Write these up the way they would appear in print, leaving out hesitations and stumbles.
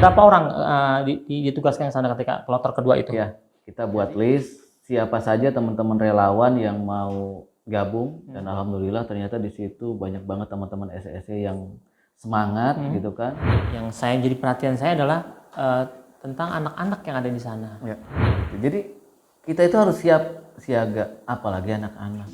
berapa orang ditugaskan ke sana ketika kloter kedua itu? Ya, kita buat list siapa saja teman-teman relawan yang mau gabung dan alhamdulillah ternyata di situ banyak banget teman-teman SSC yang semangat gitu kan. Yang saya jadi perhatian saya adalah tentang anak-anak yang ada di sana. Ya. Jadi kita itu harus siap siaga, apalagi anak-anak.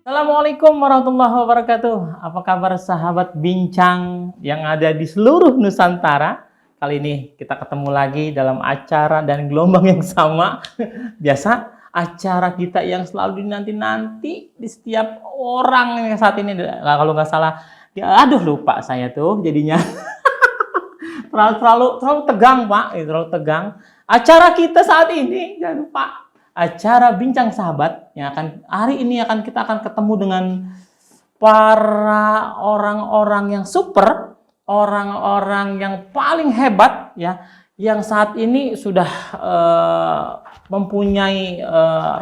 Assalamualaikum warahmatullahi wabarakatuh. Apa kabar sahabat bincang yang ada di seluruh Nusantara? Kali ini kita ketemu lagi dalam acara dan gelombang yang sama. Biasa acara kita yang selalu dinanti-nanti di setiap orang yang saat ini. Kalau nggak salah, aduh lupa saya tuh jadinya. terlalu tegang Pak, terlalu tegang. Acara kita saat ini, jangan lupa. Acara Bincang Sahabat yang kita akan ketemu dengan para orang-orang yang super, orang-orang yang paling hebat ya, yang saat ini sudah mempunyai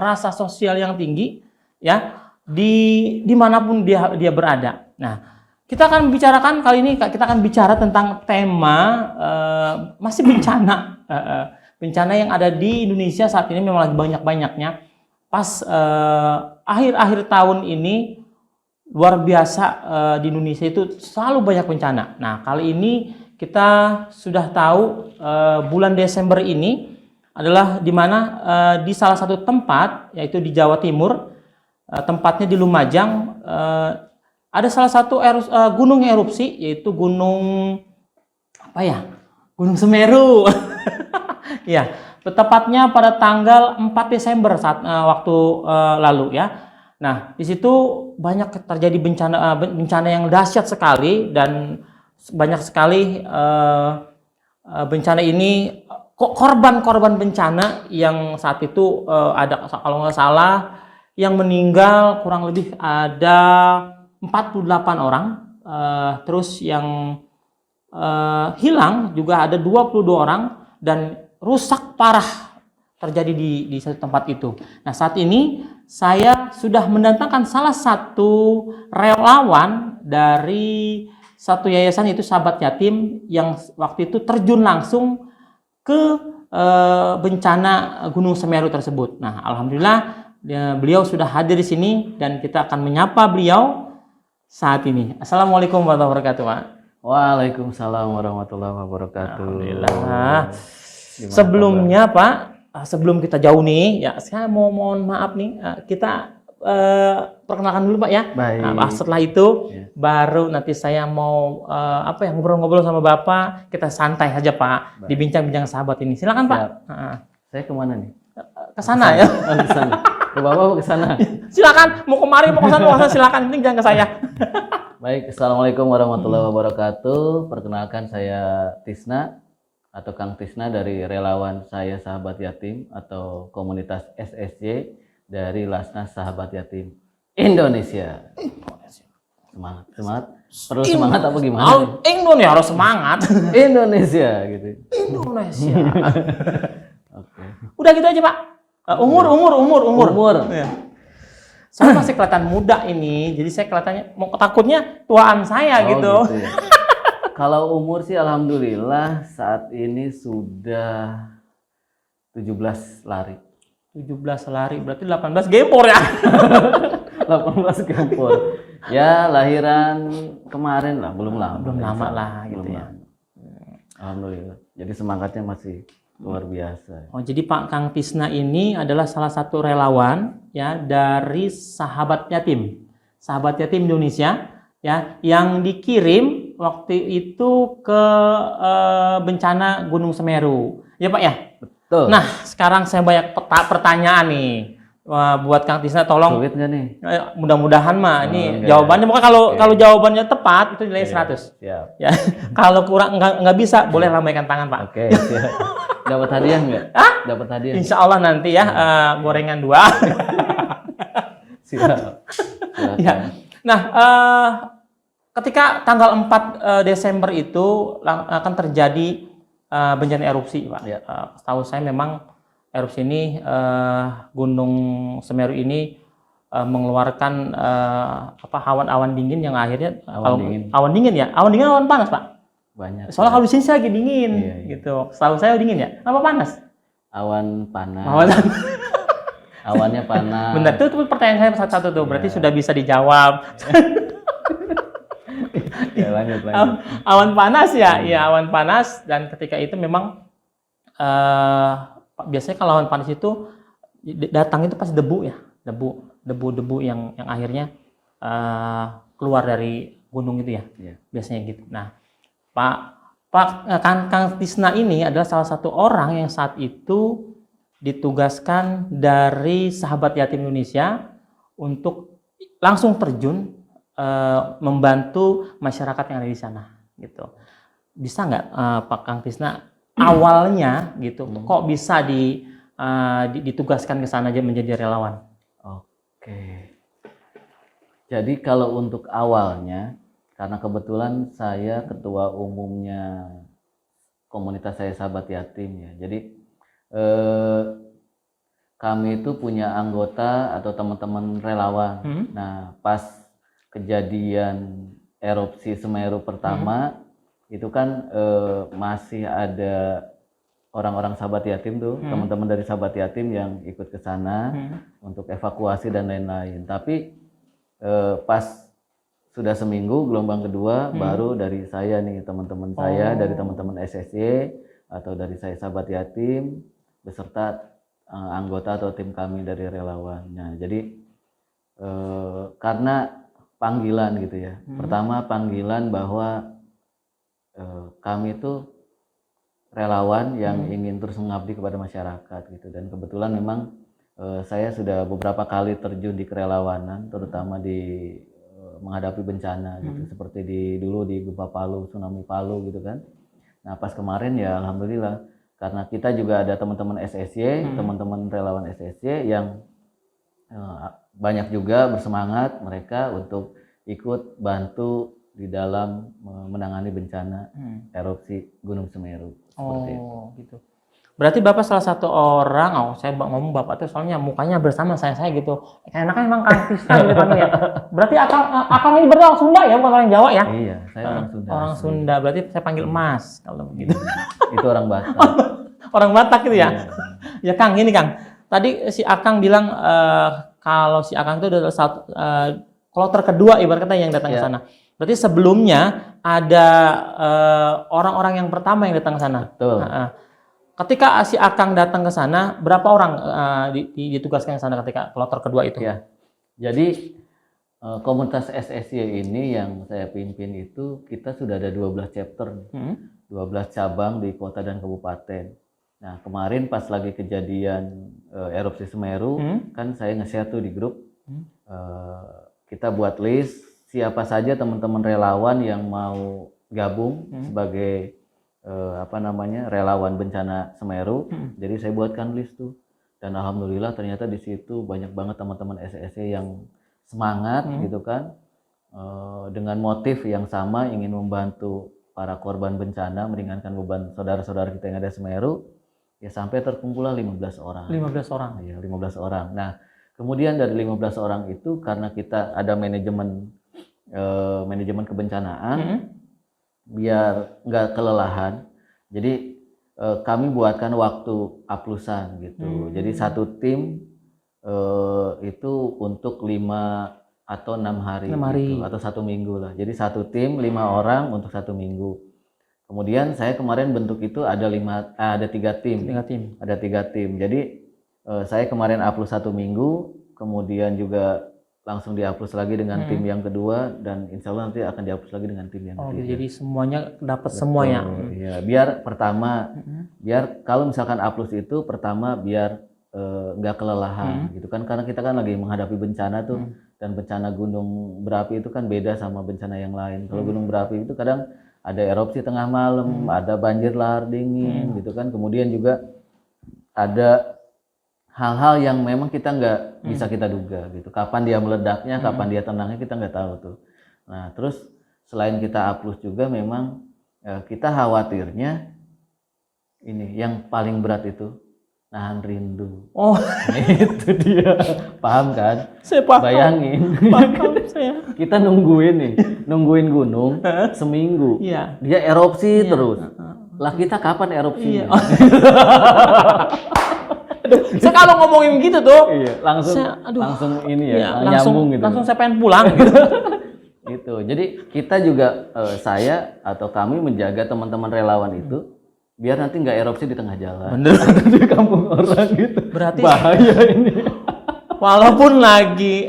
rasa sosial yang tinggi ya, dimanapun dia berada. Nah, kita akan bicarakan kali ini, kita akan bicara tentang tema masih bencana. Bencana yang ada di Indonesia saat ini memang lagi banyak-banyaknya. Pas akhir-akhir tahun ini luar biasa, di Indonesia itu selalu banyak bencana. Nah, kali ini kita sudah tahu bulan Desember ini adalah di mana di salah satu tempat, yaitu di Jawa Timur, tempatnya di Lumajang, ada salah satu gunung yang erupsi, yaitu Gunung Semeru. Ya, tepatnya pada tanggal 4 Desember waktu lalu ya. Nah, di situ banyak terjadi bencana yang dahsyat sekali, dan banyak sekali bencana ini korban bencana yang saat itu ada, kalau nggak salah yang meninggal kurang lebih ada 48 orang, terus yang hilang juga ada 22 orang, dan rusak parah terjadi di satu tempat itu. Nah, saat ini saya sudah mendatangkan salah satu relawan dari satu yayasan, yaitu Sahabat Yatim, yang waktu itu terjun langsung ke bencana Gunung Semeru tersebut. Nah, alhamdulillah beliau sudah hadir di sini dan kita akan menyapa beliau saat ini. Assalamualaikum warahmatullahi wabarakatuh, Pak. Waalaikumsalam warahmatullahi wabarakatuh. Alhamdulillah. Sebelumnya Pak, sebelum kita jauh nih, ya saya mohon maaf nih, kita perkenalkan dulu Pak ya. Baik. Nah, setelah itu baru nanti saya mau ngobrol-ngobrol sama Bapak, kita santai saja Pak. Baik. Di bincang-bincang sahabat ini. Silakan Pak. Saya kemana nih? Ke sana ya. Ke sana. Ke Bapak ke sana. Silakan, mau kemari mau ke sana silakan, penting jangan ke saya. Baik, Assalamualaikum warahmatullahi wabarakatuh. Perkenalkan, saya Tisna atau Kang Tisna dari relawan saya Sahabat Yatim atau komunitas SSC dari Lasnas Sahabat Yatim Indonesia. Semangat. Perlu semangat apa gimana? Indonesia harus semangat. Indonesia gitu. Indonesia. Oke. Udah gitu aja Pak. Umur. Ya. Saya masih kelihatan muda ini, jadi saya kelihatannya takutnya tuaan saya gitu. Ya. Kalau umur sih alhamdulillah saat ini sudah 17 lari. 17 lari berarti 18 gempor ya. 18 gempor. Ya, lahiran kemarin lah, belum lama. Belum lama lah gitu ya. Alhamdulillah. Jadi semangatnya masih luar biasa. Oh, jadi Pak Kang Tisna ini adalah salah satu relawan ya dari Sahabat Yatim. Sahabat Yatim Indonesia ya, yang dikirim waktu itu ke bencana Gunung Semeru. Ya Pak ya? Betul. Nah, sekarang saya banyak pertanyaan nih. Buat Kang Tisna, tolong. Sulit nggak nih? Mudah-mudahan mah ini jawabannya, pokoknya kalau jawabannya tepat itu nilai 100. Siap. Ya. Kalau kurang nggak bisa, boleh lambaikan tangan Pak. Oke, siap. Dapat hadiah nggak? Dapat hadiah. Insya Allah nanti ya, gorengan 2. Siap. Ya. Nah, ketika tanggal 4 Desember itu akan terjadi bencana erupsi, Pak. Ya. Setahu saya memang erupsi ini Gunung Semeru ini mengeluarkan awan-awan dingin yang akhirnya awan dingin ya, awan panas, Pak. Banyak. Soalnya kalau di sini saya lagi dingin, Iya. gitu. Setahu saya dingin ya, apa panas? Awan panas. Awan. Awannya panas. Benar, itu pertanyaan saya satu tuh, berarti sudah bisa dijawab. Ya, lanjut. Awan panas ya, iya awan panas, dan ketika itu memang biasanya kalau awan panas itu datang itu pasti debu ya, debu yang akhirnya keluar dari gunung itu ya, biasanya gitu. Nah, Kang Tisna ini adalah salah satu orang yang saat itu ditugaskan dari Sahabat Yatim Indonesia untuk langsung terjun membantu masyarakat yang ada di sana, gitu. Bisa nggak Pak Kang Tisna awalnya gitu, kok bisa ditugaskan ke sana aja menjadi relawan? Oke. Jadi kalau untuk awalnya, karena kebetulan saya ketua umumnya komunitas saya Sahabat Yatim ya. Jadi kami itu punya anggota atau teman-teman relawan. Nah, pas kejadian erupsi Semeru pertama itu kan masih ada orang-orang Sahabat Yatim tuh, teman-teman dari Sahabat Yatim yang ikut ke sana untuk evakuasi dan lain-lain. Tapi pas sudah seminggu gelombang kedua baru dari saya nih, teman-teman saya dari teman-teman SSY atau dari saya Sahabat Yatim beserta anggota atau tim kami dari relawan. Nah, jadi karena panggilan gitu ya. Pertama panggilan bahwa kami itu relawan yang ingin terus mengabdi kepada masyarakat gitu, dan kebetulan memang saya sudah beberapa kali terjun di kerelawanan, terutama di menghadapi bencana gitu, seperti dulu di gempa Palu, tsunami Palu gitu kan. Nah, pas kemarin ya alhamdulillah karena kita juga ada teman-teman SSY, teman-teman relawan SSY yang banyak juga bersemangat mereka untuk ikut bantu di dalam menangani bencana erupsi Gunung Semeru. Seperti itu. Gitu. Berarti Bapak salah satu orang, saya ngomong Bapak tuh soalnya mukanya bersama saya gitu. Enaknya memang Kang Tisna gitu kan ya. Berarti Akang ini berarti orang Sunda ya, bukan orang Jawa ya? Iya, saya orang Sunda. Orang Sunda, berarti saya panggil Mas kalau begitu. Itu orang Batak. Orang Batak gitu ya? Ya Kang, gini Kang. Tadi si Akang bilang kalau si Akang itu adalah kloter kedua ibarat kata yang datang ke sana. Berarti sebelumnya ada orang-orang yang pertama yang datang ke sana. Betul. Ketika si Akang datang ke sana, berapa orang ditugaskan ke sana ketika kloter kedua itu? Ya. Jadi komunitas SSY ini yang saya pimpin itu kita sudah ada 12 chapter, 12 cabang di kota dan kabupaten. Nah, kemarin pas lagi kejadian erupsi Semeru, kan saya nge-share tuh di grup. Kita buat list siapa saja teman-teman relawan yang mau gabung sebagai relawan bencana Semeru. Jadi saya buatkan list tuh, dan alhamdulillah ternyata di situ banyak banget teman-teman SSY yang semangat gitu kan, dengan motif yang sama, ingin membantu para korban bencana, meringankan beban saudara-saudara kita yang ada Semeru. Ya sampai terkumpullah 15 orang. 15 orang. Iya, 15 orang. Nah, kemudian dari 15 orang itu karena kita ada manajemen kebencanaan, biar nggak kelelahan, jadi kami buatkan waktu aplusan gitu. Jadi satu tim itu untuk 5 atau 6 hari, gitu, atau 1 minggu lah. Jadi satu tim 5 orang untuk 1 minggu. Kemudian saya kemarin bentuk itu ada 3 tim. Ada 3 tim. Jadi saya kemarin upload 1 minggu, kemudian juga langsung dihapus lagi dengan tim yang kedua, dan insya Allah nanti akan dihapus lagi dengan tim yang ketiga. Jadi semuanya dapat semuanya. Ya, biar pertama, biar kalau misalkan upload itu pertama biar nggak kelelahan gitu kan, karena kita kan lagi menghadapi bencana tuh, dan bencana gunung berapi itu kan beda sama bencana yang lain. Kalau gunung berapi itu kadang ada erupsi tengah malam, ada banjir lahar dingin gitu kan, kemudian juga ada hal-hal yang memang kita nggak bisa kita duga gitu. Kapan dia meledaknya, kapan dia tenangnya kita nggak tahu tuh. Nah, terus selain kita A+ juga memang kita khawatirnya ini yang paling berat itu nahan rindu. Oh, Itu dia. Paham kan? saya paham. Bayangin. Paham saya. Kita nungguin gunung seminggu. Iya. Dia erupsi terus. Lah kita kapan erupsinya? Iya. Aduh, saya kalau ngomongin gitu tuh, Iya, langsung ini ya, iya, nyambung gitu. Langsung saya pengen pulang gitu. Gitu. Jadi kita juga saya atau kami menjaga teman-teman relawan itu biar nanti nggak erupsi di tengah jalan. Bener. Di kampung orang gitu. Berarti Bahaya ini. walaupun lagi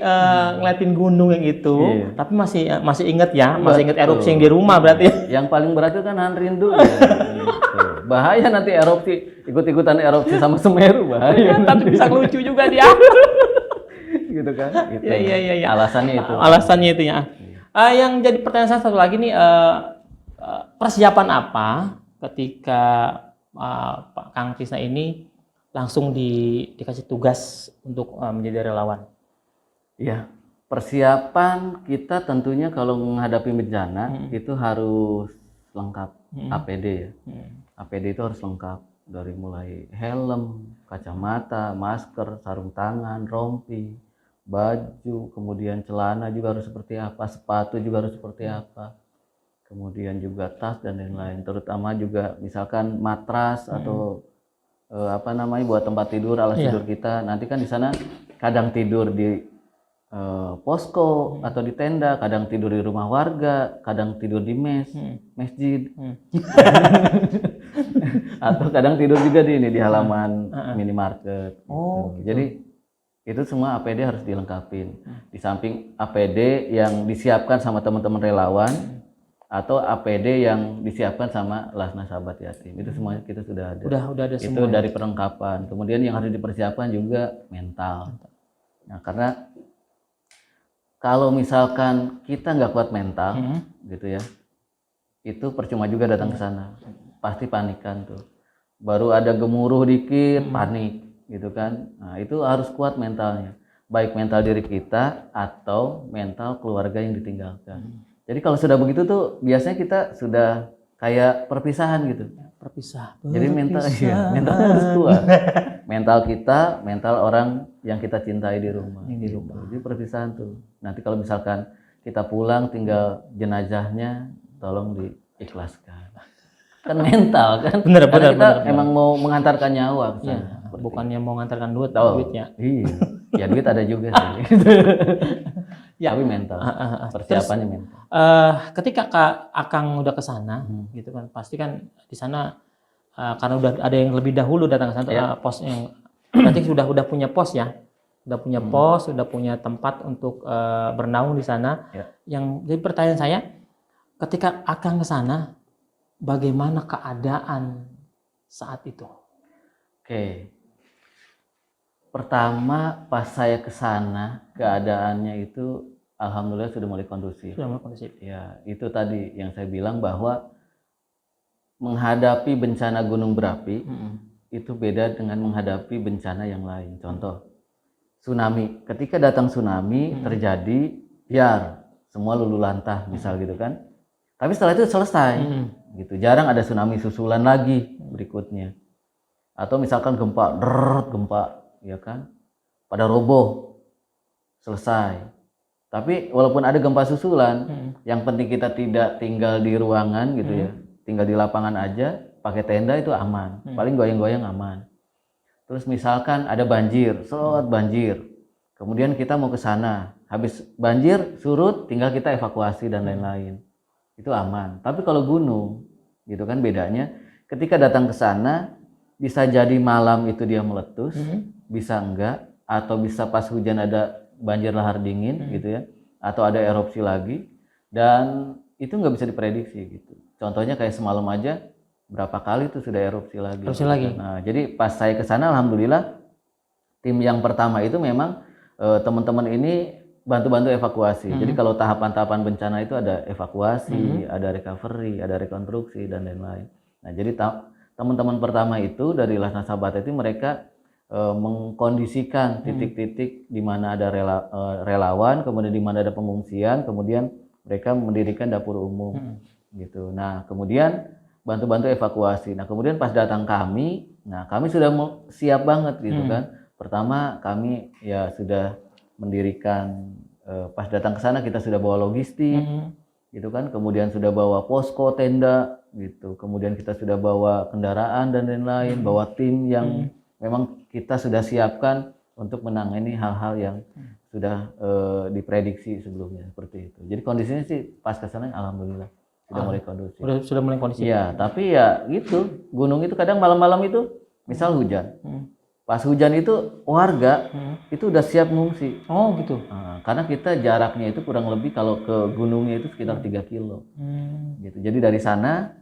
ngeliatin gunung yang itu, Iya. tapi masih inget ya, masih inget Betul. erupsi yang di rumah berarti. Yang paling berat itu kan nahan rindu. Ya. Gitu. Bahaya nanti erupsi, ikut-ikutan erupsi sama Semeru bahaya. Tapi bisa lucu juga dia. Gitu kan? Gitu. Iya. Alasannya itu. Alasannya itu ya. Yang jadi pertanyaan saya satu lagi nih, persiapan apa ketika Pak Kang Tisna ini langsung dikasih tugas untuk menjadi relawan? Iya. Persiapan kita tentunya kalau menghadapi bencana itu harus lengkap. APD ya. APD itu harus lengkap dari mulai helm, kacamata, masker, sarung tangan, rompi, baju, kemudian celana juga harus seperti apa, sepatu juga harus seperti apa, kemudian juga tas dan lain-lain. Terutama juga misalkan matras atau buat tempat tidur, alas tidur kita. Nanti kan di sana kadang tidur di posko atau di tenda, kadang tidur di rumah warga, kadang tidur di masjid, atau kadang tidur juga di halaman minimarket. Oh, gitu. Jadi itu semua APD harus dilengkapin. Di samping APD yang disiapkan sama teman-teman relawan atau APD yang disiapkan sama Lasna Sahabat Yatim, itu semuanya kita sudah ada. Udah ada itu semua. dari perlengkapan. Kemudian yang harus dipersiapkan juga mental. Nah, karena kalau misalkan kita nggak kuat mental, gitu ya, itu percuma juga datang ke sana. Pasti panikan tuh. Baru ada gemuruh dikit, panik, gitu kan. Nah, itu harus kuat mentalnya. Baik mental diri kita atau mental keluarga yang ditinggalkan. Jadi kalau sudah begitu tuh, biasanya kita sudah kayak perpisahan gitu. Jadi mental harus kuat. Mental kita, mental orang yang kita cintai di rumah. Jadi perpisahan tuh. Nanti kalau misalkan kita pulang tinggal jenazahnya, tolong diikhlaskan. Kan mental kan. Bener. Kita emang mau mengantarkan nyawa. Iya, bukannya mau ngantarkan duitnya. Iya. Ya duit ada juga sih. Ya. Tapi mental. Persiapannya mental. Ketika Akang udah ke sana, gitu kan, pasti kan di sana karena udah ada yang lebih dahulu datang ke sana, pos yang berarti sudah punya pos ya, udah punya pos, sudah punya tempat untuk bernaung di sana. Yang jadi pertanyaan saya, ketika Akang ke sana, bagaimana keadaan saat itu? Oke. Pertama pas saya ke sana, keadaannya itu alhamdulillah sudah mulai kondusif. Ya, itu tadi yang saya bilang bahwa menghadapi bencana gunung berapi itu beda dengan menghadapi bencana yang lain. Contoh, tsunami. Ketika datang tsunami terjadi, biar semua luluh lantah misal gitu kan. Tapi setelah itu selesai. Gitu. Jarang ada tsunami susulan lagi berikutnya. Atau misalkan gempa, ya kan, pada roboh, selesai. Tapi walaupun ada gempa susulan, yang penting kita tidak tinggal di ruangan gitu ya, tinggal di lapangan aja, pakai tenda itu aman, paling goyang-goyang aman. Terus misalkan ada banjir, banjir, kemudian kita mau ke sana, habis banjir surut, tinggal kita evakuasi dan lain-lain, itu aman. Tapi kalau gunung, gitu kan bedanya, ketika datang ke sana, bisa jadi malam itu dia meletus, bisa enggak, atau bisa pas hujan ada banjir lahar dingin gitu ya, atau ada erupsi lagi, dan itu nggak bisa diprediksi gitu. Contohnya kayak semalam aja berapa kali tuh sudah erupsi lagi. Nah, jadi pas saya ke sana alhamdulillah tim yang pertama itu memang teman-teman ini bantu-bantu evakuasi. Jadi kalau tahapan-tahapan bencana itu ada evakuasi, ada recovery, ada rekonstruksi dan lain-lain. Nah, jadi teman-teman pertama itu dari Lasna Sahabat itu mereka mengkondisikan titik-titik di mana ada relawan, kemudian di mana ada pengungsian, kemudian mereka mendirikan dapur umum gitu. Nah, kemudian bantu-bantu evakuasi. Nah, kemudian pas datang kami, nah kami sudah siap banget gitu kan. Pertama kami ya sudah mendirikan, pas datang ke sana kita sudah bawa logistik gitu kan. Kemudian sudah bawa posko, tenda gitu. Kemudian kita sudah bawa kendaraan dan lain-lain, bawa tim yang memang kita sudah siapkan untuk menangani hal-hal yang sudah diprediksi sebelumnya seperti itu. Jadi kondisinya sih pas ke sana alhamdulillah sudah mulai kondusif. Sudah mulai kondisi. Iya, tapi ya gitu, gunung itu kadang malam-malam itu misal hujan. Pas hujan itu warga itu udah siap ngungsi. Oh gitu. Nah, karena kita jaraknya itu kurang lebih kalau ke gunungnya itu sekitar 3 kilo. Gitu. Jadi dari sana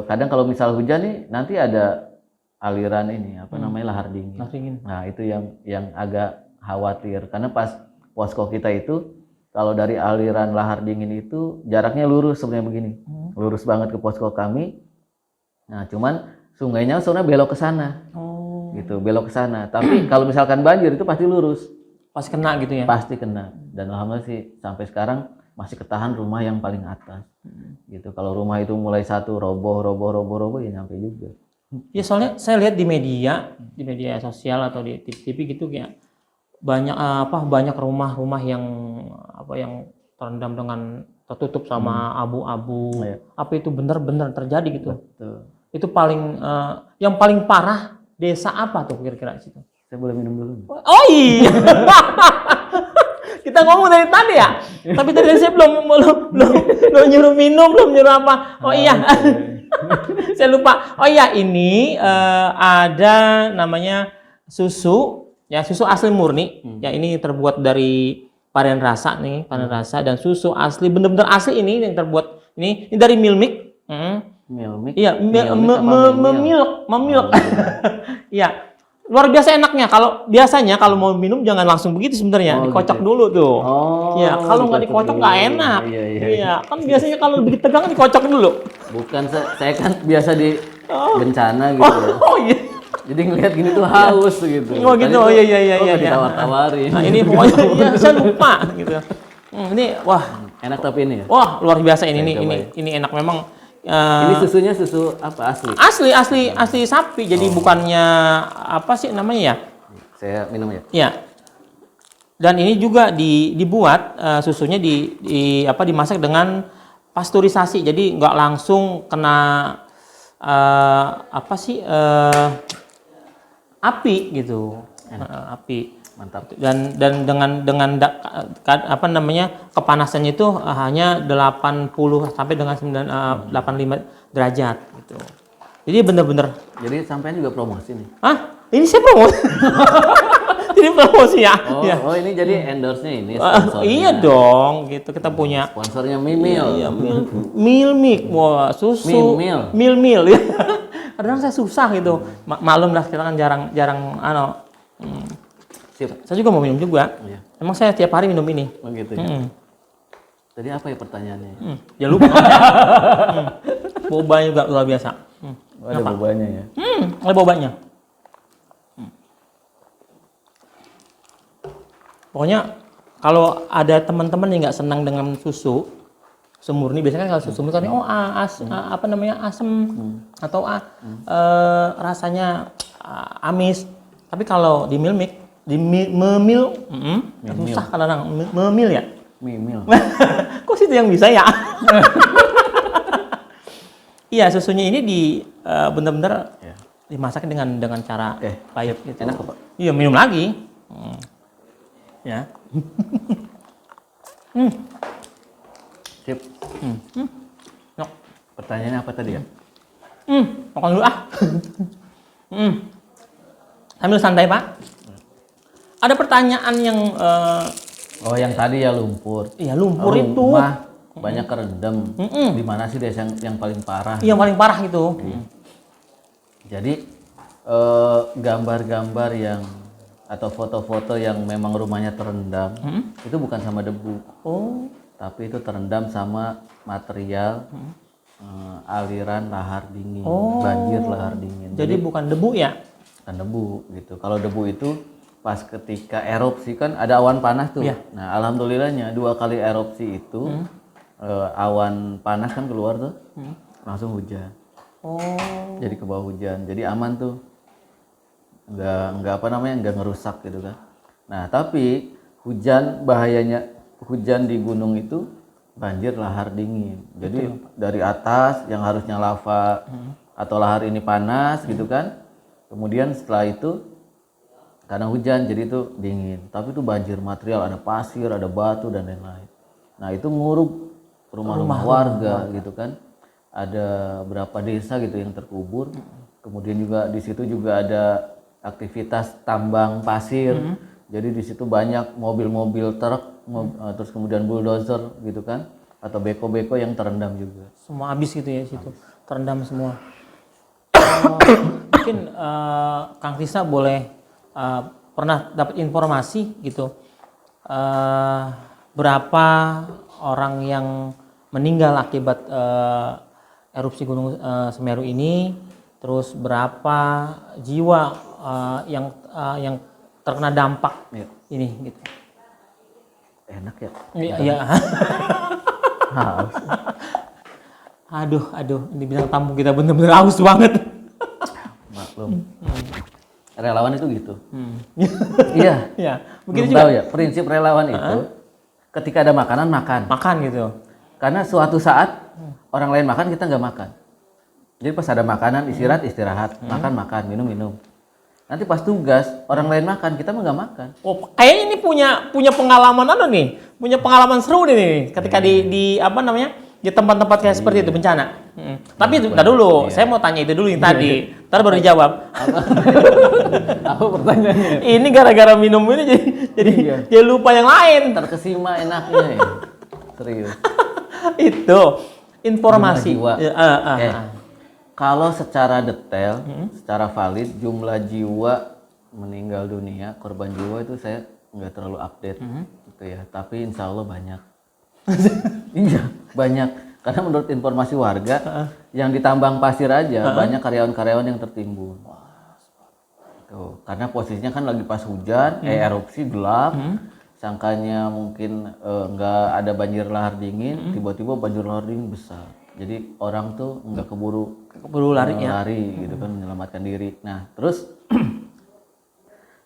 kadang kalau misal hujan nih nanti ada aliran ini apa namanya lahar dingin. Lahar dingin. Nah, itu yang agak khawatir karena pas posko kita itu kalau dari aliran lahar dingin itu jaraknya lurus sebenarnya begini. Lurus banget ke posko kami. Nah, cuman sungainya sebenarnya belok ke sana. Gitu, belok ke sana. Tapi kalau misalkan banjir itu pasti lurus. Pasti kena gitu ya. Pasti kena. Dan alhamdulillah sih sampai sekarang masih ketahan rumah yang paling atas. Gitu. Kalau rumah itu mulai satu roboh ya nyampe juga. Ya soalnya saya lihat di media sosial atau di TV gitu kayak banyak rumah-rumah yang terendam dengan tertutup sama abu-abu. Apa itu benar-benar terjadi gitu? Betul. Itu yang paling parah desa apa tuh kira-kira situ? Saya boleh minum dulu? Oh iya. Kita ngomong dari tadi ya. Tapi tadi saya belum nyuruh minum, belum nyuruh apa. Oh iya. Saya lupa. Oh iya, ini ada namanya susu, ya susu asli murni. Ya ini terbuat dari panen rasa nih, panen rasa dan susu asli bener-bener asli ini yang terbuat ini dari Milmik. Milmik? Iya, memilk. Iya. Luar biasa enaknya. Biasanya kalau mau minum jangan langsung begitu sebenarnya, dikocok dulu tuh. Iya, kalau nggak dikocok nggak enak. Iya, kan biasanya kalau lebih tegang dikocok dulu. Bukan, saya kan biasa di bencana gitu. Oh iya. Jadi ngelihat gini tuh haus gitu. Oh gitu. Oh iya. Ditawar-tawarin. Nah, ini pokoknya iya, saya lupa gitu. Ini wah, enak tapi ini ya. Wah, luar biasa ini enak memang. Ini susunya susu apa asli? Asli sapi. Jadi bukannya apa sih namanya ya? Saya minum ya. Iya. Dan ini juga dibuat susunya dimasak dengan pasteurisasi. Jadi nggak langsung kena api gitu. Api. Mantap. Dan dengan kepanasannya itu hanya 80 sampai dengan 85 derajat gitu. Jadi benar-benar. Jadi sampean juga promosi nih. Hah? Ini saya promosi. Ini promosi ya. Oh, ini jadi endorse-nya ini. Iya dong, gitu kita punya. Sponsornya Mimil. Iya, Milmik, wah susu. Mil. Kadang saya susah gitu. Malum lah kita kan jarang Sip. Saya juga mau minum juga. Iya. Emang saya tiap hari minum ini. Oh gitu ya. Tadi apa ya pertanyaannya? Ya lupa. Bobanya juga luar biasa. Ada bobanya ya. Ada bobanya. Pokoknya kalau ada teman-teman yang nggak senang dengan susu murni, biasanya kan kalau susu murni kan asam atau rasanya amis. Tapi kalau di Milmik susah kadang memil ya. Mimil. Kok situ yang bisa ya? Iya, susunya ini benar-benar dimasak dengan cara baik gitu. Enak Pak. Iya, minum lagi. Ya. Sip. Nok. Pertanyaannya apa tadi ya? Makan dulu ah. Sambil santai, Pak. Ada pertanyaan yang yang tadi ya lumpur. Iya, lumpur itu. Rumah banyak kerendam. Di mana sih desa yang paling parah? Yang paling parah itu. Jadi gambar-gambar yang atau foto-foto yang memang rumahnya terendam itu bukan sama debu. Tapi itu terendam sama material aliran lahar dingin, banjir lahar dingin. Jadi bukan debu ya? Bukan debu gitu. Kalau debu itu pas ketika erupsi kan ada awan panas tuh. Nah, alhamdulillahnya 2 kali erupsi itu awan panas kan keluar tuh, langsung hujan. Oh. Jadi ke bawah hujan, jadi aman tuh, nggak apa namanya, nggak ngerusak gitu kan. Nah tapi bahayanya hujan di gunung itu banjir lahar dingin. Jadi dari atas yang harusnya lava atau lahar ini panas gitu kan, kemudian setelah itu karena hujan jadi itu dingin, tapi itu banjir material, ada pasir, ada batu dan lain-lain. Nah itu nguruk rumah-rumah warga gitu kan. Ada berapa desa gitu yang terkubur. Kemudian juga di situ juga ada aktivitas tambang pasir. Jadi di situ banyak mobil-mobil truk, terus kemudian bulldozer gitu kan, atau beko-beko yang terendam juga. Semua habis gitu ya situ, terendam semua. Mungkin Kang Tisna boleh pernah dapat informasi gitu, berapa orang yang meninggal akibat erupsi Gunung Semeru ini, terus berapa jiwa yang terkena dampak ini gitu. Enak ya? Iya. Haus. Aduh, ini bintang tamu kita bener-bener haus banget. Maklum. Relawan itu gitu. Iya. Ya, Belum tahu ya, prinsip relawan itu ketika ada makanan makan gitu. Karena suatu saat orang lain makan, kita nggak makan. Jadi pas ada makanan istirahat, makan, minum. Nanti pas tugas orang lain makan, kita mah nggak makan. Oh, kayaknya ini punya pengalaman punya pengalaman seru nih ketika di apa namanya, di tempat-tempat kayak seperti itu bencana. Tapi bentar dulu, saya mau tanya itu dulu yang tadi, ntar baru dijawab. Apa pertanyaannya? Ini gara-gara minum ini jadi lupa yang lain. Terkesima enaknya ya. Serius. Itu informasi. Jumlah jiwa. Kalau secara detail, secara valid jumlah jiwa meninggal dunia, korban jiwa itu saya nggak terlalu update gitu ya. Tapi insya Allah banyak. Iya, banyak. Karena menurut informasi warga, yang di tambang pasir aja banyak karyawan-karyawan yang tertimbun. Tuh, karena posisinya kan lagi pas hujan, erupsi gelap, sangkanya mungkin nggak ada banjir lahar dingin, tiba-tiba banjir lahar dingin besar. Jadi orang tuh nggak keburu lari gitu kan, menyelamatkan diri. Nah terus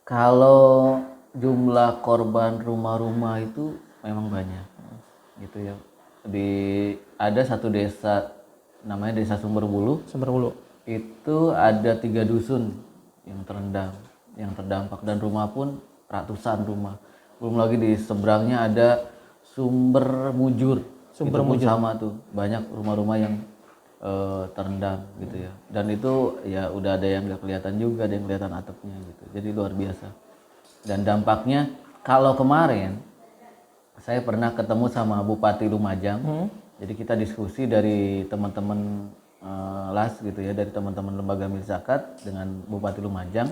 kalau jumlah korban rumah-rumah itu memang banyak gitu ya. Ada satu desa namanya Desa Sumberbulu. Itu ada 3 dusun yang terendam, yang terdampak, dan rumah pun ratusan rumah. Belum lagi di seberangnya ada Sumber Mujur sama tuh, banyak rumah-rumah yang terendam gitu ya. Dan itu ya udah ada yang nggak kelihatan juga, ada yang kelihatan atapnya gitu. Jadi luar biasa. Dan dampaknya, kalau kemarin saya pernah ketemu sama Bupati Lumajang. Jadi kita diskusi dari teman-teman LAS gitu ya, dari teman-teman lembaga milzakat dengan Bupati Lumajang,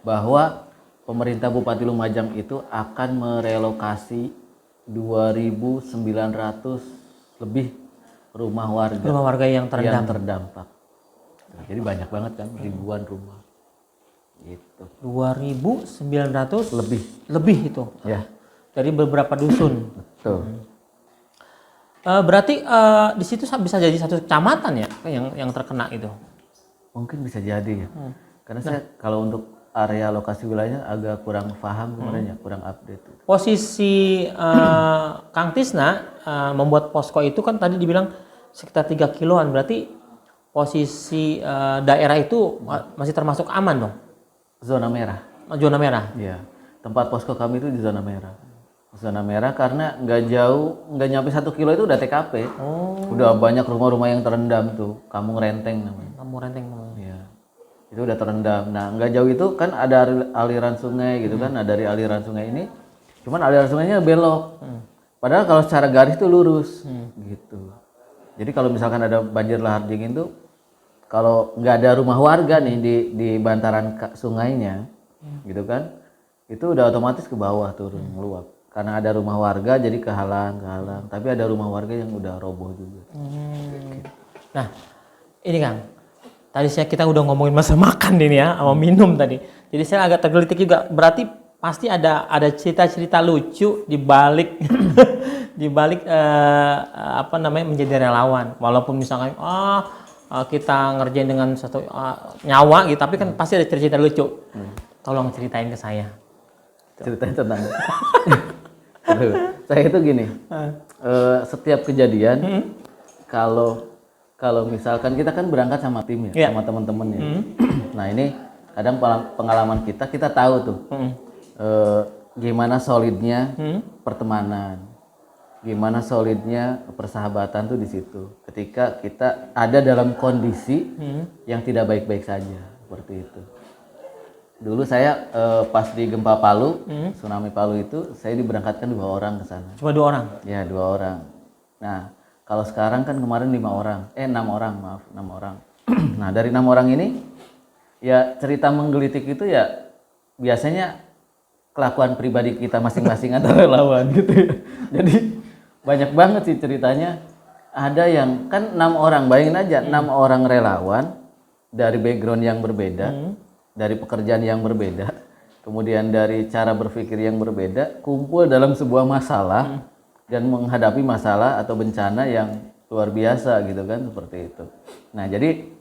bahwa pemerintah Bupati Lumajang itu akan merelokasi 2.900 lebih rumah warga yang terdampak. Jadi banyak banget kan, ribuan rumah. Gitu. 2.900 lebih itu. Ya. Dari beberapa dusun. Betul. Berarti di situ bisa jadi satu kecamatan ya yang terkena itu. Mungkin bisa jadi ya. Karena saya kalau untuk area lokasi wilayahnya agak kurang paham kemarin ya, kurang update. Posisi Kang Tisna membuat posko itu kan tadi dibilang sekitar 3 kiloan, berarti posisi daerah itu masih termasuk aman dong? Zona merah. Zona merah? Iya. Tempat posko kami itu di zona merah. Zona merah karena nggak jauh, nggak nyampe 1 kilo itu udah TKP. Udah banyak rumah-rumah yang terendam tuh. Kampung Renteng namanya. Kampung Renteng namanya. Iya. Itu udah terendam. Nah, nggak jauh itu kan ada aliran sungai gitu kan. Nah, dari aliran sungai ini, cuman aliran sungainya belok. Padahal kalau secara garis itu lurus, gitu. Jadi kalau misalkan ada banjir lahar dingin tuh, kalau nggak ada rumah warga nih di bantaran sungainya, gitu kan, itu udah otomatis ke bawah turun meluap. Karena ada rumah warga jadi kehalang. Tapi ada rumah warga yang udah roboh juga. Nah, ini Kang. Tadi kita udah ngomongin masa makan ini ya, sama minum tadi. Jadi saya agak tergelitik juga. Berarti pasti ada cerita-cerita lucu di balik di balik apa namanya menjadi relawan. Walaupun misalkan kita ngerjain dengan satu nyawa gitu, tapi kan pasti ada cerita lucu. Tolong ceritain ke saya. Ceritanya tentang saya itu gini, setiap kejadian kalau misalkan kita kan berangkat sama tim ya, sama teman-teman ya. Nah ini kadang pengalaman kita tahu tuh gimana solidnya pertemanan, gimana solidnya persahabatan tuh di situ. Ketika kita ada dalam kondisi yang tidak baik-baik saja, seperti itu. Dulu saya pas di gempa Palu, tsunami Palu itu, saya diberangkatkan 2 orang ke sana. Cuma 2 orang? Ya 2 orang. Nah kalau sekarang kan kemarin 6 orang, maaf 6 orang. Nah dari 6 orang ini, ya cerita menggelitik itu ya biasanya kelakuan pribadi kita masing-masing antara relawan gitu ya. Jadi banyak banget sih ceritanya. Ada yang kan 6 orang, bayangin aja 6 orang relawan dari background yang berbeda, dari pekerjaan yang berbeda, kemudian dari cara berpikir yang berbeda, kumpul dalam sebuah masalah dan menghadapi masalah atau bencana yang luar biasa gitu kan, seperti itu. Nah jadi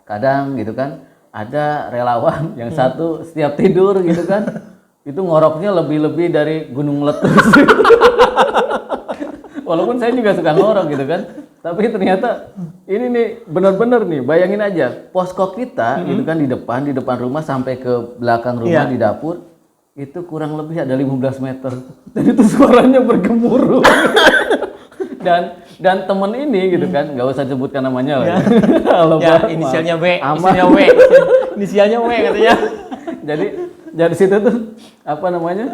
kadang gitu kan ada relawan yang satu setiap tidur gitu kan itu ngoroknya lebih-lebih dari gunung meletus. Walaupun saya juga suka ngorok gitu kan, tapi ternyata ini nih benar-benar nih, bayangin aja posko kita gitu kan di depan rumah sampai ke belakang rumah di dapur itu kurang lebih ada 15 meter. Dan itu suaranya bergemuruh. dan temen ini gitu kan, nggak usah sebutkan namanya lah. Ya, inisialnya W, inisialnya W katanya. Jadi dari situ tuh apa namanya,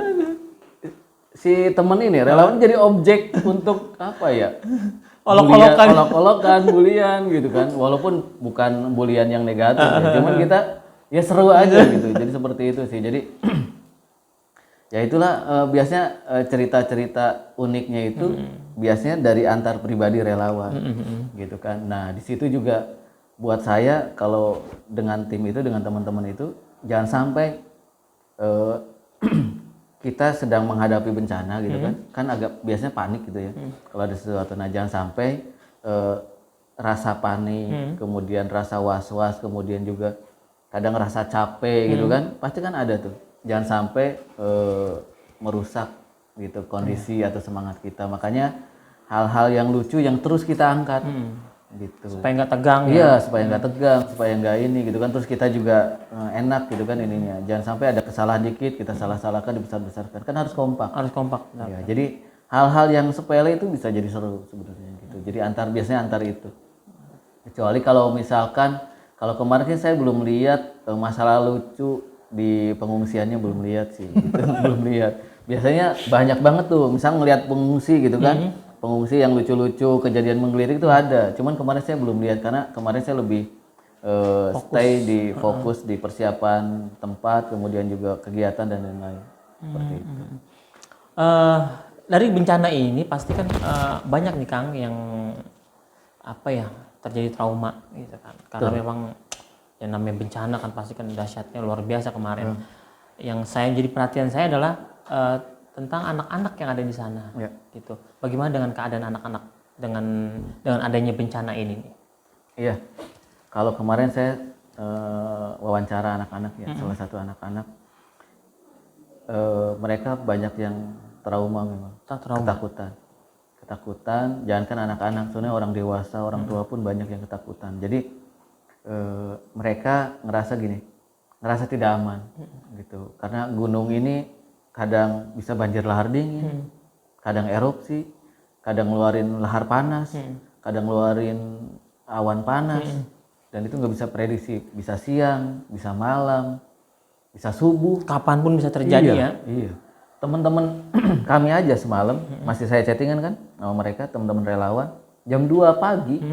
si temen ini relawan jadi objek untuk apa ya, olok-olokan, bulian gitu kan, walaupun bukan bulian yang negatif ya. Cuman kita ya seru aja gitu, jadi seperti itu sih. Jadi ya itulah biasanya cerita-cerita uniknya itu biasanya dari antar pribadi relawan gitu kan. Nah di situ juga buat saya kalau dengan tim itu, dengan teman-teman itu, jangan sampai kita sedang menghadapi bencana gitu kan agak biasanya panik gitu ya kalau ada sesuatu. Nah jangan sampai rasa panik, kemudian rasa was-was, kemudian juga kadang rasa capek gitu kan, pasti kan ada tuh. Jangan sampai merusak gitu kondisi atau semangat kita. Makanya hal-hal yang lucu yang terus kita angkat gitu, supaya nggak tegang. Iya, supaya nggak tegang, supaya nggak ini gitu kan. Terus kita juga enak gitu kan ininya. Jangan sampai ada kesalahan dikit kita salah-salahkan, dibesar-besarkan. Kan harus kompak. Ya, jadi hal-hal yang sepele itu bisa jadi seru sebenarnya gitu. Jadi biasanya antar itu. Kecuali kalau misalkan kalau kemarin sih saya belum lihat masalah lucu di pengungsiannya, belum lihat sih gitu. Belum lihat. Biasanya banyak banget tuh, misal ngelihat pengungsi gitu kan. Pengungsi yang lucu-lucu, kejadian menggelitik itu ada. Cuman kemarin saya belum lihat karena kemarin saya lebih fokus di persiapan tempat, kemudian juga kegiatan dan lain-lain. Seperti itu. Dari bencana ini pasti kan banyak nih Kang yang apa ya, terjadi trauma gitu kan. Karena memang yang namanya bencana kan pasti kan dahsyatnya luar biasa kemarin. Yang saya jadi perhatian saya adalah tentang anak-anak yang ada di sana, gitu. Bagaimana dengan keadaan anak-anak dengan adanya bencana ini? Iya, kalau kemarin saya wawancara anak-anak ya, salah satu anak-anak, mereka banyak yang trauma memang, ketakutan. Jangankan anak-anak, sebenarnya orang dewasa, orang tua pun banyak yang ketakutan. Jadi mereka ngerasa tidak aman, gitu. Karena gunung ini kadang bisa banjir lahar dingin, kadang erupsi, kadang ngeluarin lahar panas, kadang ngeluarin awan panas, dan itu nggak bisa prediksi, bisa siang, bisa malam, bisa subuh, kapanpun bisa terjadi. Iya. Teman-teman kami aja semalam masih saya chattingan kan sama mereka, teman-teman relawan, jam 2 pagi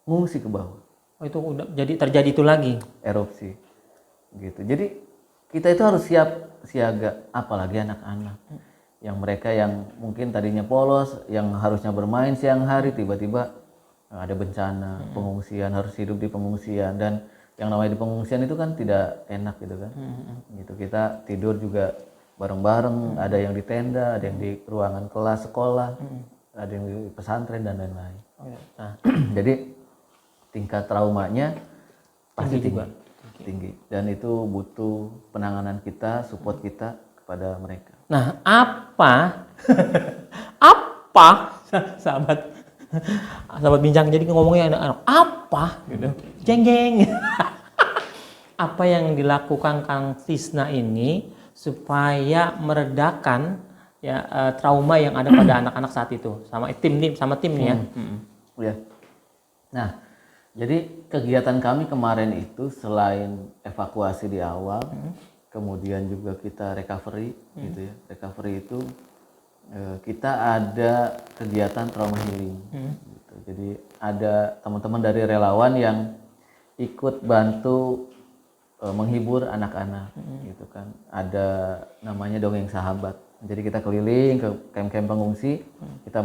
ngungsi ke bawah. Oh itu udah jadi terjadi itu lagi, erupsi, gitu. Jadi kita itu harus siaga, apalagi anak-anak yang mereka yang mungkin tadinya polos, yang harusnya bermain siang hari, tiba-tiba ada bencana, pengungsian, harus hidup di pengungsian. Dan yang namanya di pengungsian itu kan tidak enak gitu kan. Gitu, kita tidur juga bareng-bareng, ada yang di tenda, ada yang di ruangan kelas sekolah, ada yang di pesantren dan lain-lain. Nah, Jadi tingkat traumanya pasti tinggi juga. tinggi, dan itu butuh penanganan kita, support kita kepada mereka. Nah, apa apa sahabat sahabat bincang, jadi ngomongnya anak-anak apa gitu, jeng-jeng. Apa yang dilakukan Kang Tisna ini supaya meredakan ya trauma yang ada pada anak-anak saat itu sama timnya. Ya. Nah, jadi kegiatan kami kemarin itu selain evakuasi di awal, kemudian juga kita recovery gitu ya. Recovery itu kita ada kegiatan trauma healing gitu. Jadi ada teman-teman dari relawan yang ikut bantu menghibur anak-anak gitu kan. Ada namanya dongeng sahabat. Jadi kita keliling ke camp-camp pengungsi, kita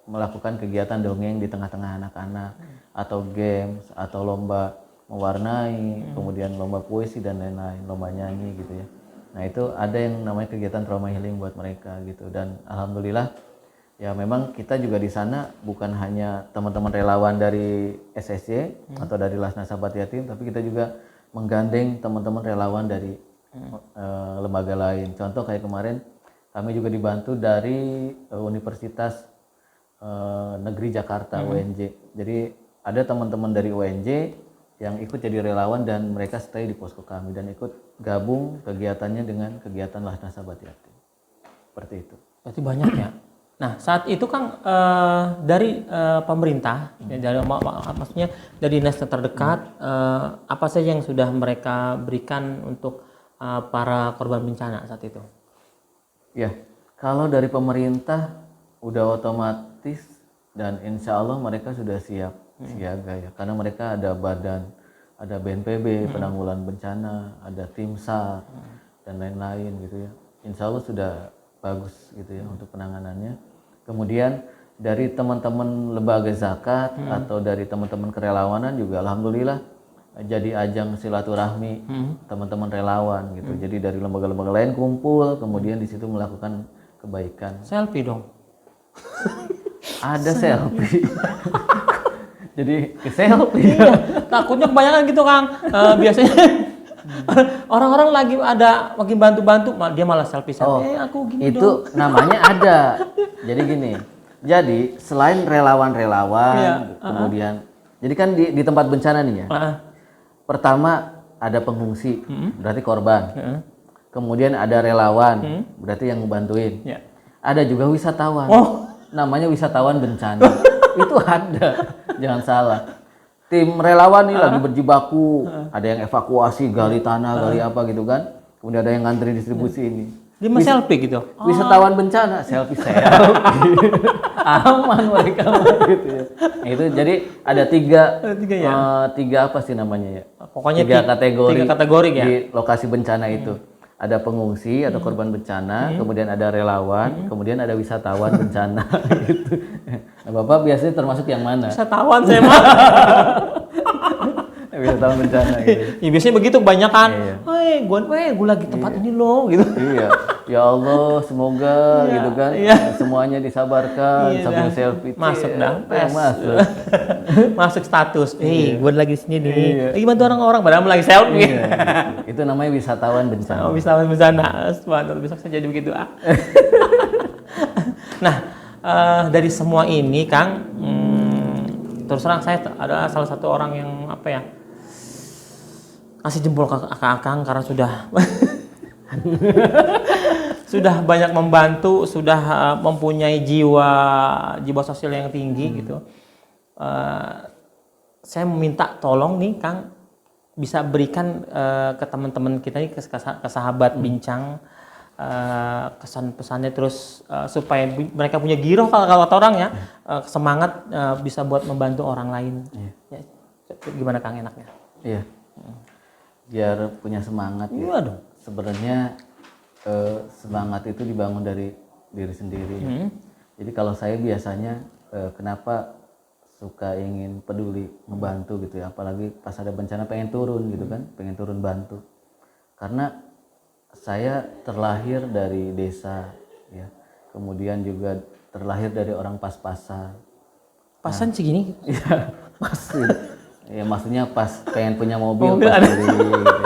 melakukan kegiatan dongeng di tengah-tengah anak-anak, atau games, atau lomba mewarnai, kemudian lomba puisi dan lain-lain, lomba nyanyi gitu ya. Nah itu ada yang namanya kegiatan trauma healing buat mereka gitu. Dan alhamdulillah ya memang kita juga di sana bukan hanya teman-teman relawan dari SSC atau dari Lasna Sahabat Yatim, tapi kita juga menggandeng teman-teman relawan dari lembaga lain. Contoh kayak kemarin kami juga dibantu dari Universitas Negeri Jakarta UNJ. Jadi ada teman-teman dari UNJ yang ikut jadi relawan dan mereka stay di posko kami dan ikut gabung kegiatannya dengan kegiatan Lasna Sahabat Yatim. Seperti itu. Berarti banyak ya. Nah, saat itu Kang dari pemerintah, ya, dari maksudnya dari dinas terdekat, apa saja yang sudah mereka berikan untuk para korban bencana saat itu? Ya, kalau dari pemerintah udah otomatis dan insya Allah mereka sudah siap siaga ya, karena mereka ada badan, ada BNPB penanggulangan bencana, ada tim SAR dan lain-lain gitu ya. Insya Allah sudah bagus gitu ya untuk penanganannya. Kemudian dari teman-teman lembaga zakat atau dari teman-teman kerelawanan juga alhamdulillah jadi ajang silaturahmi teman-teman relawan gitu. Jadi dari lembaga-lembaga lain kumpul, kemudian di situ melakukan kebaikan. Selfie dong. Ada selfie. Jadi ke selfie. Iya, takutnya kebanyakan gitu Kang. Biasanya orang-orang lagi bantu-bantu, dia malah selfie. Aku gini itu dong. namanya ada. Jadi gini. Jadi selain relawan-relawan, kemudian jadi kan di tempat bencana nih ya. Pertama ada pengungsi, berarti korban. Kemudian ada relawan, berarti yang ngebantuin. Ya. Ada juga wisatawan, namanya wisatawan bencana. Itu ada, jangan salah. Tim relawan nih lagi berjibaku, ada yang evakuasi, gali tanah, gali apa gitu kan. Kemudian ada yang ngantri distribusi ini. Dia mau selfie gitu. Wisatawan bencana, selfie. Aman mereka gitu ya. Nah, itu jadi ada tiga apa sih namanya ya? Pokoknya tiga kategori ya. di lokasi bencana itu. Ada pengungsi atau korban bencana, kemudian ada relawan, kemudian ada wisatawan bencana gitu. Nah, Bapak biasanya termasuk yang mana? Wisatawan saya mah. Wisatawan bencana gitu. Ya, biasanya begitu kebanyakan. Iya. Gue lagi tempat ini loh gitu. Iya. Ya Allah, semoga gitu kan. Semuanya disabarkan sambil selfie. Masuk dah. Masuk. Masuk status. Gue lagi sini nih. Lagi bantu orang-orang padahal lagi selfie. Iya, gitu. Itu namanya wisatawan bencana. Wisatawan bencana. Besok saya jadi begitu Nah, dari semua ini Kang, terus terang saya adalah salah satu orang yang kasih jempol ke Akang karena sudah banyak membantu, sudah mempunyai jiwa sosial yang tinggi gitu. Saya meminta tolong nih Kang, bisa berikan ke teman-teman kita ini, ke sahabat bincang, kesan-pesannya, terus supaya mereka punya giroh, kalau kata orang ya, semangat bisa buat membantu orang lain. Ya, gimana Kang enaknya? Iya. Biar punya semangat. Iya dong. Sebenarnya semangat itu dibangun dari diri sendiri. Jadi kalau saya biasanya kenapa suka ingin peduli, membantu gitu ya, apalagi pas ada bencana pengen turun gitu kan, pengen turun bantu. Karena saya terlahir dari desa, ya. Kemudian juga terlahir dari orang pas-pasan. Pasan segini. Iya, pas. Ya maksudnya pas pengen punya mobil pas beli, gitu.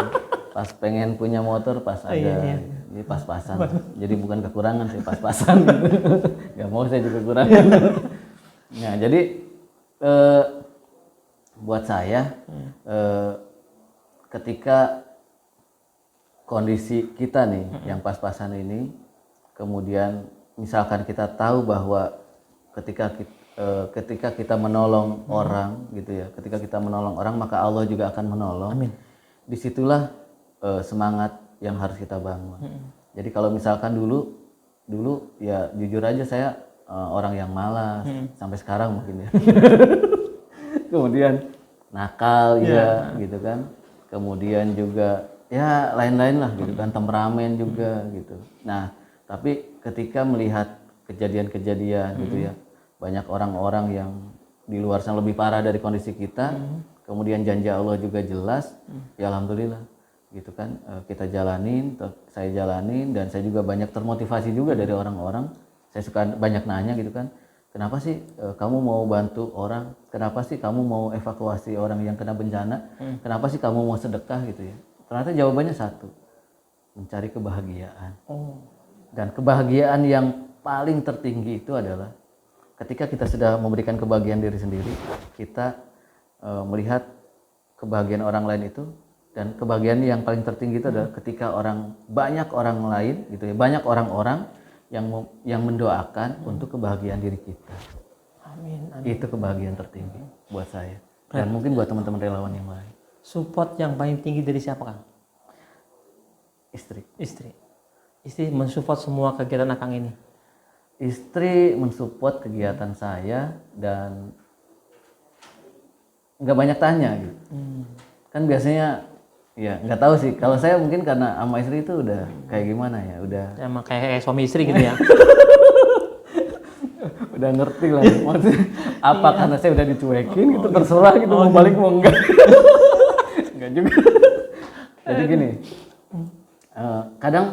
Pas pengen punya motor pas ada. Iya. Jadi pas-pasan. Jadi bukan kekurangan sih, pas-pasan. Gak mau saya juga kekurangan. Nah, jadi buat saya ketika kondisi kita nih yang pas-pasan ini, kemudian misalkan kita tahu bahwa ketika kita menolong orang gitu ya, ketika kita menolong orang maka Allah juga akan menolong. Amin. Disitulah semangat yang harus kita bangun. Jadi kalau misalkan dulu ya jujur aja saya orang yang malas sampai sekarang mungkin ya. Kemudian nakal ya gitu kan. Kemudian juga ya lain-lain lah gitu kan, temperamen juga gitu. Nah, tapi ketika melihat kejadian-kejadian gitu ya, banyak orang-orang yang di luar sana lebih parah dari kondisi kita, kemudian janji Allah juga jelas, ya alhamdulillah gitu kan, kita jalanin, saya jalanin, dan saya juga banyak termotivasi juga dari orang-orang. Saya suka banyak nanya gitu kan, kenapa sih kamu mau bantu orang, kenapa sih kamu mau evakuasi orang yang kena bencana, kenapa sih kamu mau sedekah gitu ya. Ternyata jawabannya satu, mencari kebahagiaan. Dan kebahagiaan yang paling tertinggi itu adalah ketika kita sudah memberikan kebahagiaan diri sendiri, kita melihat kebahagiaan orang lain itu, dan kebahagiaan yang paling tertinggi itu adalah ketika banyak orang lain gitu ya, banyak orang-orang yang mendoakan untuk kebahagiaan diri kita. Amin. Itu kebahagiaan tertinggi buat saya, dan mungkin buat teman-teman relawan yang lain. Support yang paling tinggi dari siapa, Kang? Istri mensupport semua kegiatan Akang ini. Istri mensupport kegiatan saya dan nggak banyak tanya gitu. Kan biasanya ya nggak tahu sih. Kalau saya mungkin karena sama istri itu udah kayak gimana ya, udah Sama kayak suami istri gitu ya. udah ngerti lah. Maksudnya apa karena saya udah dicuekin gitu, terserah gitu mau balik mau enggak. Enggak juga. Jadi gini, kadang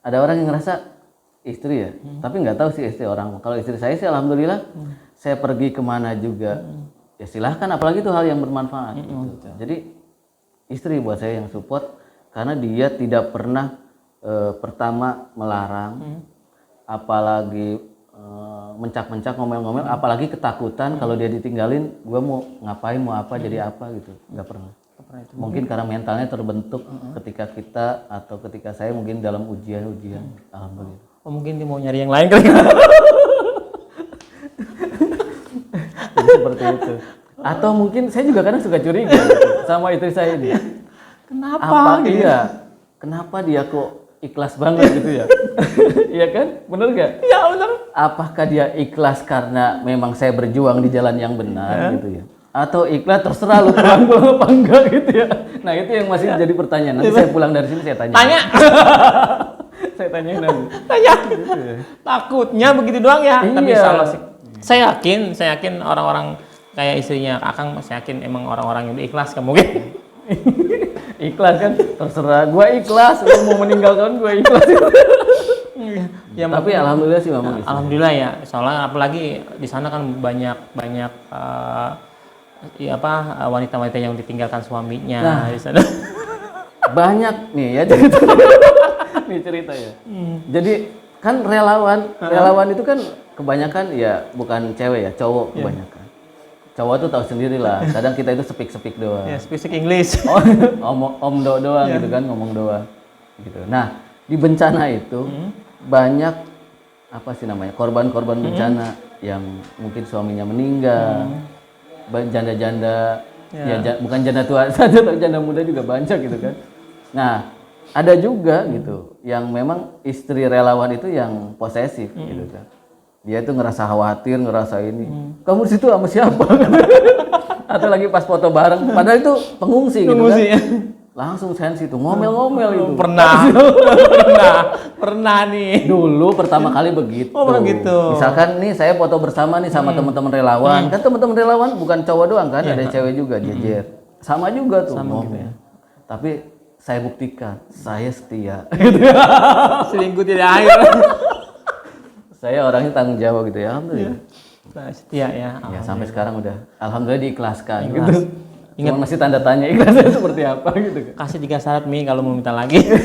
ada orang yang ngerasa istri ya, tapi nggak tahu sih istri orang. Kalau istri saya sih alhamdulillah, saya pergi kemana juga, ya silahkan, apalagi itu hal yang bermanfaat. Gitu. Jadi istri buat saya yang support, karena dia tidak pernah pertama melarang, apalagi mencak-mencak, ngomel-ngomel, apalagi ketakutan kalau dia ditinggalin, gue mau ngapain, mau apa, jadi apa gitu, nggak pernah. Mungkin karena mentalnya terbentuk ketika kita atau ketika saya mungkin dalam ujian-ujian, alhamdulillah. Oh, mungkin dia mau nyari yang lain kali. Jadi seperti itu. Atau mungkin saya juga kadang suka curiga gitu, sama istri saya ini. Kenapa? Kenapa dia kok ikhlas banget gitu ya? Iya kan? Bener gak? Ya benar. Apakah dia ikhlas karena memang saya berjuang di jalan yang benar gitu ya? Atau ikhlas terserah lu pulang apa enggak gitu ya? Nah itu yang masih jadi pertanyaan. Nanti saya pulang dari sini saya tanya. Saya tanyain nanti. Tanya. Gitu ya. Takutnya begitu doang ya. Iya. Tapi salah sih. Saya yakin orang-orang kayak istrinya Akang, saya yakin emang orang-orang yang udah ikhlas kan mungkin. Ikhlas kan? Terserah. Gua ikhlas. Lu mau meninggalkan gua ikhlas. Ya, tapi alhamdulillah sih memang. Alhamdulillah ya. Soalnya apalagi di sana kan banyak wanita-wanita yang ditinggalkan suaminya di sana. Banyak nih ya cerita ya. Jadi kan relawan itu kan kebanyakan ya bukan cewek ya, cowok kebanyakan. Cowok tuh tahu sendiri lah. Kadang kita itu speak doang. Ya, speak English. Om doang gitu kan, ngomong doang. Gitu. Nah, di bencana itu banyak apa sih namanya? Korban-korban bencana yang mungkin suaminya meninggal. Janda-janda, bukan janda tua saja, tapi janda muda juga banyak gitu kan. Nah, ada juga gitu yang memang istri relawan itu yang posesif gitu kan. Dia tuh ngerasa khawatir, ngerasa ini. Kamu di situ sama siapa? Atau lagi pas foto bareng, padahal itu pengungsi gitu kan. Langsung sensi tuh, ngomel-ngomel itu. Pernah nih. Dulu pertama kali begitu. Oh, begitu. Misalkan nih saya foto bersama nih sama teman-teman relawan. Kan teman-teman relawan bukan cowok doang kan, ada cewek juga jejer. Sama juga tuh ngomel. Tapi saya buktikan saya setia. Selingkuh tidak akhir. Saya orangnya tanggung jawab gitu ya, alhamdulillah. Nah, setia ya. Ya sampai sekarang udah alhamdulillah diikhlaskan Ikhlas. gitu. Ingat. Cuma masih tanda tanya ikhlasnya seperti apa gitu. Kasih 3 syarat Mi kalau mau minta lagi. Gitu.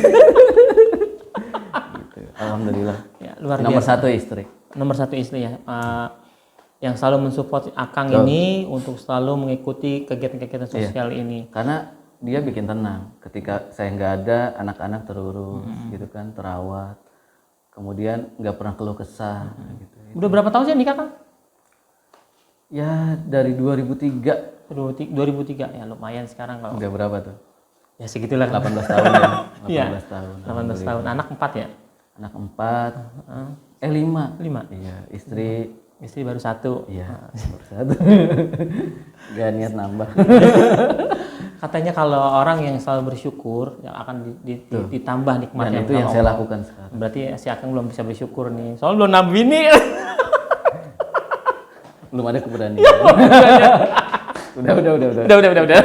Alhamdulillah. Ya, luar Nomor biasa. 1 istri. Nomor 1 istri ya. Yang selalu mensupport Akang ini untuk selalu mengikuti kegiatan-kegiatan sosial ini. Karena dia bikin tenang ketika saya nggak ada, anak-anak terurus gitu kan, terawat, kemudian nggak pernah keluh kesah gitu. Udah berapa tahun sih nikah Kang? Ya dari 2003. 2003 ya, lumayan sekarang kalau. Udah berapa tuh? Ya segitulah. 18 tahun ya. 18 Iya. tahun. 18 tahun. Anak 4 ya? Anak 4. 5. 5. Iya, istri. Istri baru 1. Iya, nomor 1. Gak niat nambah. Katanya kalau orang yang selalu bersyukur yang akan ditambah Dan nikmatnya. itu yang saya lakukan sekarang. Berarti si Akang belum bisa bersyukur nih. Soalnya belum nambah bini. Belum ada keberanian. Udah. Udah.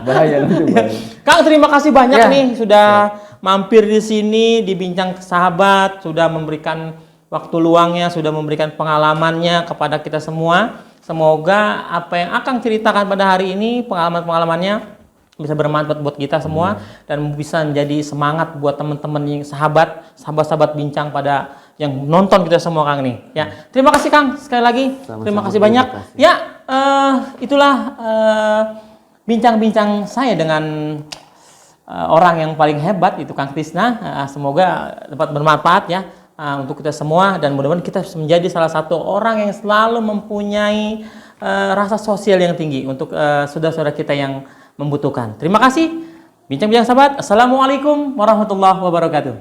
Bahaya nanti bahaya. Kang, terima kasih banyak Ya. nih sudah mampir di sini di Bincang Sahabat, sudah memberikan waktu luangnya, sudah memberikan pengalamannya kepada kita semua. Semoga apa yang Akang ceritakan pada hari ini, pengalaman-pengalamannya bisa bermanfaat buat kita semua dan bisa menjadi semangat buat teman-teman yang sahabat-sahabat bincang pada yang nonton kita semua Kang nih. Ya, terima kasih Kang sekali lagi. Sama-sama, Terima kasih terima banyak. kasih. Ya, itulah bincang-bincang saya dengan orang yang paling hebat itu Kang Tisna. Semoga dapat bermanfaat ya untuk kita semua dan mudah-mudahan kita menjadi salah satu orang yang selalu mempunyai rasa sosial yang tinggi untuk saudara-saudara kita yang membutuhkan. Terima kasih. Bincang-bincang sahabat. Assalamualaikum warahmatullahi wabarakatuh.